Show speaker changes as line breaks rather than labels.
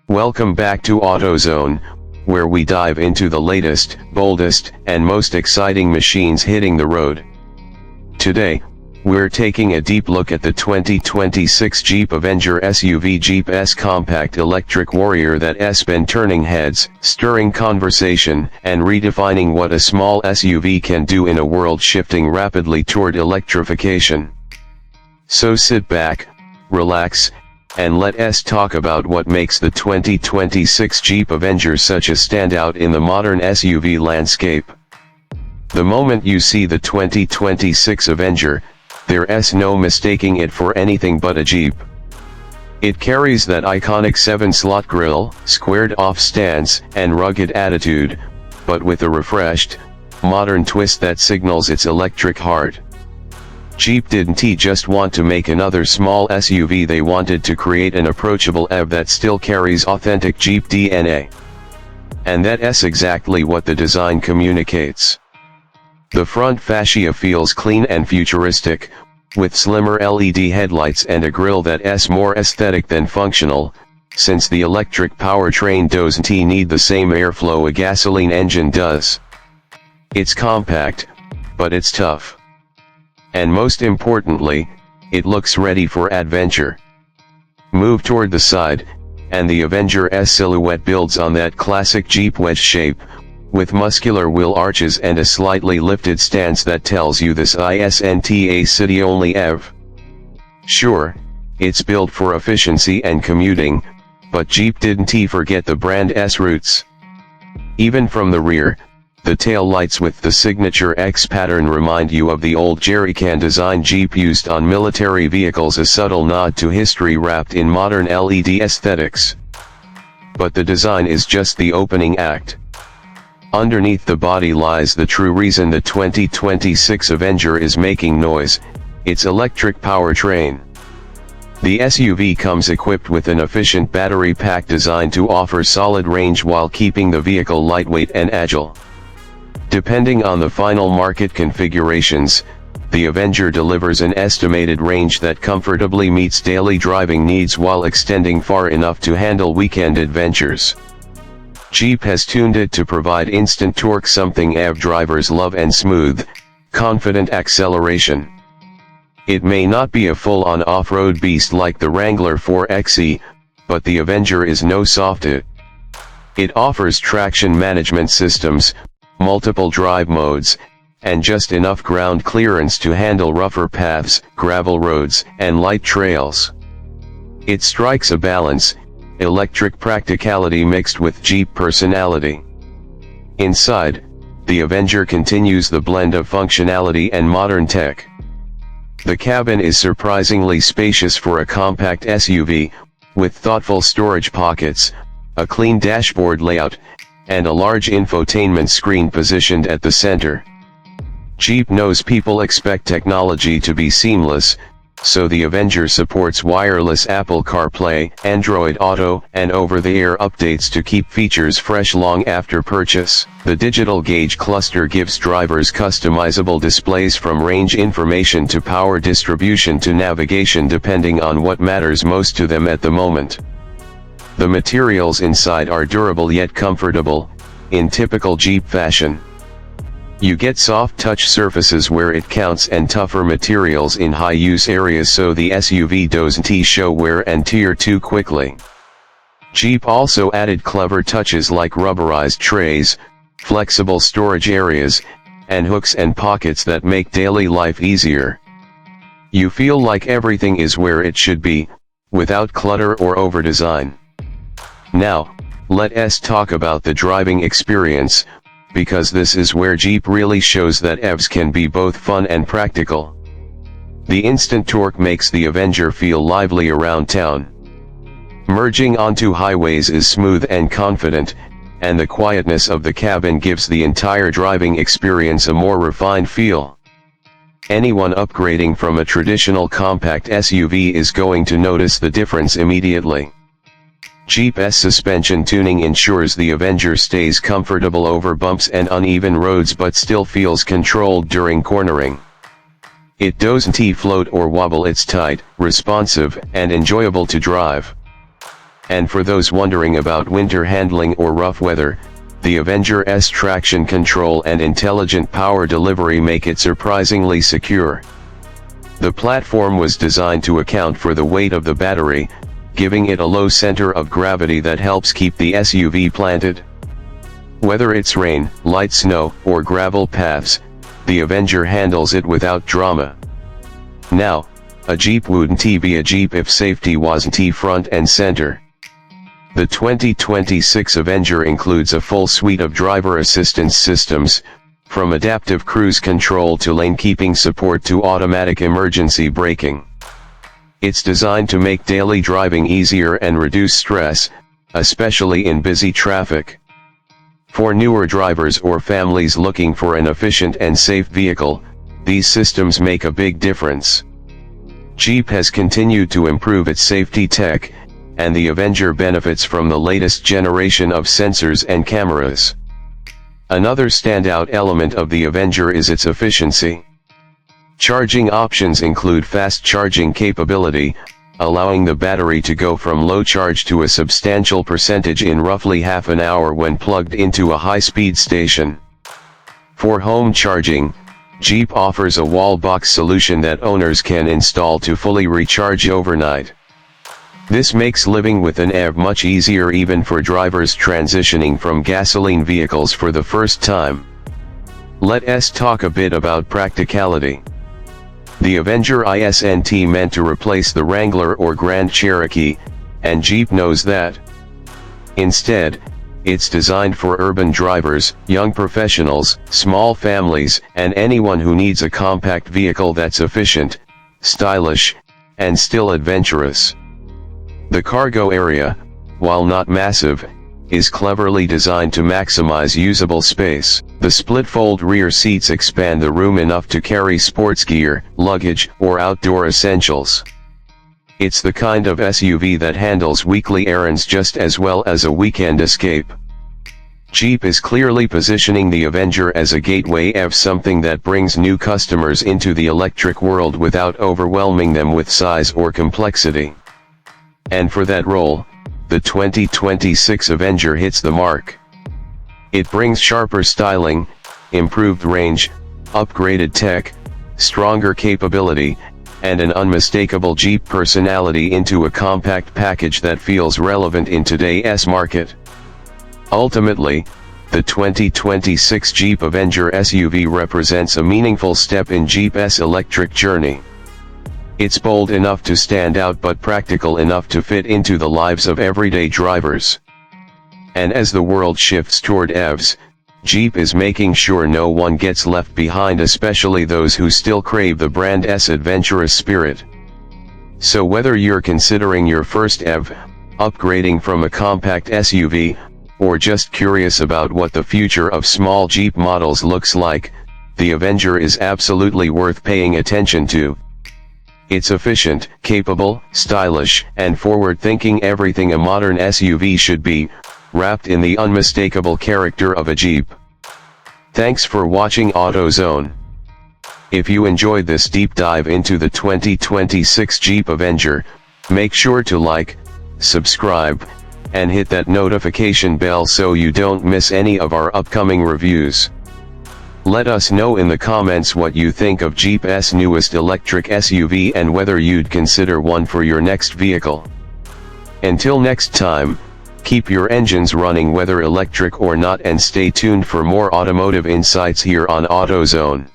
Welcome back to AutoZone, where we dive into the latest, boldest, and most exciting machines hitting the road. Today, we're taking a deep look at the 2026 Jeep Avenger SUV. Jeep's compact electric warrior that's been turning heads, stirring conversation, and redefining what a small SUV can do in a world shifting rapidly toward electrification. So sit back, relax, and let us talk about what makes the 2026 Jeep Avenger such a standout in the modern SUV landscape. The moment you see the 2026 Avenger, there's no mistaking it for anything but a Jeep. It carries that iconic 7-slot grille, squared-off stance, and rugged attitude, but with a refreshed, modern twist that signals its electric heart. Jeep didn't just want to make another small SUV, they wanted to create an approachable EV that still carries authentic Jeep DNA. And that's exactly what the design communicates. The front fascia feels clean and futuristic, with slimmer LED headlights and a grille that's more aesthetic than functional, since the electric powertrain doesn't need the same airflow a gasoline engine does. It's compact, but it's tough. And most importantly, it looks ready for adventure. Move toward the side, and the Avenger's silhouette builds on that classic Jeep wedge shape, with muscular wheel arches and a slightly lifted stance that tells you this isn't a city-only EV. Sure, it's built for efficiency and commuting, but Jeep didn't forget the brand's roots. Even from the rear, the tail lights with the signature X pattern remind you of the old jerrycan design Jeep used on military vehicles, a subtle nod to history wrapped in modern LED aesthetics. But the design is just the opening act. Underneath the body lies the true reason the 2026 Avenger is making noise: its electric powertrain. The SUV comes equipped with an efficient battery pack designed to offer solid range while keeping the vehicle lightweight and agile. Depending on the final market configurations, the Avenger delivers an estimated range that comfortably meets daily driving needs while extending far enough to handle weekend adventures. Jeep has tuned it to provide instant torque, something EV drivers love, and smooth, confident acceleration. It may not be a full-on off-road beast like the Wrangler 4xe, but the Avenger is no softie. It offers traction management systems, multiple drive modes, and just enough ground clearance to handle rougher paths, gravel roads, and light trails. It strikes a balance: electric practicality mixed with Jeep personality. Inside, the Avenger continues the blend of functionality and modern tech. The cabin is surprisingly spacious for a compact SUV, with thoughtful storage pockets, a clean dashboard layout, and a large infotainment screen positioned at the center. Jeep knows people expect technology to be seamless, so the Avenger supports wireless Apple CarPlay, Android Auto, and over-the-air updates to keep features fresh long after purchase. The digital gauge cluster gives drivers customizable displays, from range information to power distribution to navigation, depending on what matters most to them at the moment. The materials inside are durable yet comfortable, in typical Jeep fashion. You get soft touch surfaces where it counts and tougher materials in high-use areas, so the SUV doesn't show wear and tear too quickly. Jeep also added clever touches like rubberized trays, flexible storage areas, and hooks and pockets that make daily life easier. You feel like everything is where it should be, without clutter or over-design. Now, let us talk about the driving experience, because this is where Jeep really shows that EVs can be both fun and practical. The instant torque makes the Avenger feel lively around town. Merging onto highways is smooth and confident, and the quietness of the cabin gives the entire driving experience a more refined feel. Anyone upgrading from a traditional compact SUV is going to notice the difference immediately. Jeep's suspension tuning ensures the Avenger stays comfortable over bumps and uneven roads but still feels controlled during cornering. It doesn't float or wobble, it's tight, responsive, and enjoyable to drive. And for those wondering about winter handling or rough weather, the Avenger S traction control and intelligent power delivery make it surprisingly secure. The platform was designed to account for the weight of the battery, giving it a low center of gravity that helps keep the SUV planted. Whether it's rain, light snow, or gravel paths, the Avenger handles it without drama. Now, a Jeep wouldn't be a Jeep if safety wasn't front and center. The 2026 Avenger includes a full suite of driver assistance systems, from adaptive cruise control to lane keeping support to automatic emergency braking. It's designed to make daily driving easier and reduce stress, especially in busy traffic. For newer drivers or families looking for an efficient and safe vehicle, these systems make a big difference. Jeep has continued to improve its safety tech, and the Avenger benefits from the latest generation of sensors and cameras. Another standout element of the Avenger is its efficiency. Charging options include fast charging capability, allowing the battery to go from low charge to a substantial percentage in roughly half an hour when plugged into a high-speed station. For home charging, Jeep offers a wall box solution that owners can install to fully recharge overnight. This makes living with an EV much easier even for drivers transitioning from gasoline vehicles for the first time. Let's talk a bit about practicality. The Avenger isn't meant to replace the Wrangler or Grand Cherokee, and Jeep knows that. Instead, it's designed for urban drivers, young professionals, small families, and anyone who needs a compact vehicle that's efficient, stylish, and still adventurous. The cargo area, while not massive, is cleverly designed to maximize usable space. The split-fold rear seats expand the room enough to carry sports gear, luggage, or outdoor essentials. It's the kind of SUV that handles weekly errands just as well as a weekend escape. Jeep is clearly positioning the Avenger as a gateway EV, something that brings new customers into the electric world without overwhelming them with size or complexity. And for that role, the 2026 Avenger hits the mark. It brings sharper styling, improved range, upgraded tech, stronger capability, and an unmistakable Jeep personality into a compact package that feels relevant in today's market. Ultimately, the 2026 Jeep Avenger SUV represents a meaningful step in Jeep's electric journey. It's bold enough to stand out but practical enough to fit into the lives of everyday drivers. And as the world shifts toward EVs, Jeep is making sure no one gets left behind, especially those who still crave the brand's adventurous spirit. So whether you're considering your first EV, upgrading from a compact SUV, or just curious about what the future of small Jeep models looks like, the Avenger is absolutely worth paying attention to. It's efficient, capable, stylish, and forward-thinking, everything a modern SUV should be, wrapped in the unmistakable character of a Jeep. Thanks for watching AutoZone. If you enjoyed this deep dive into the 2026 Jeep Avenger, make sure to like, subscribe, and hit that notification bell so you don't miss any of our upcoming reviews. Let us know in the comments what you think of Jeep's newest electric SUV and whether you'd consider one for your next vehicle. Until next time, keep your engines running whether electric or not, and stay tuned for more automotive insights here on AutoZone.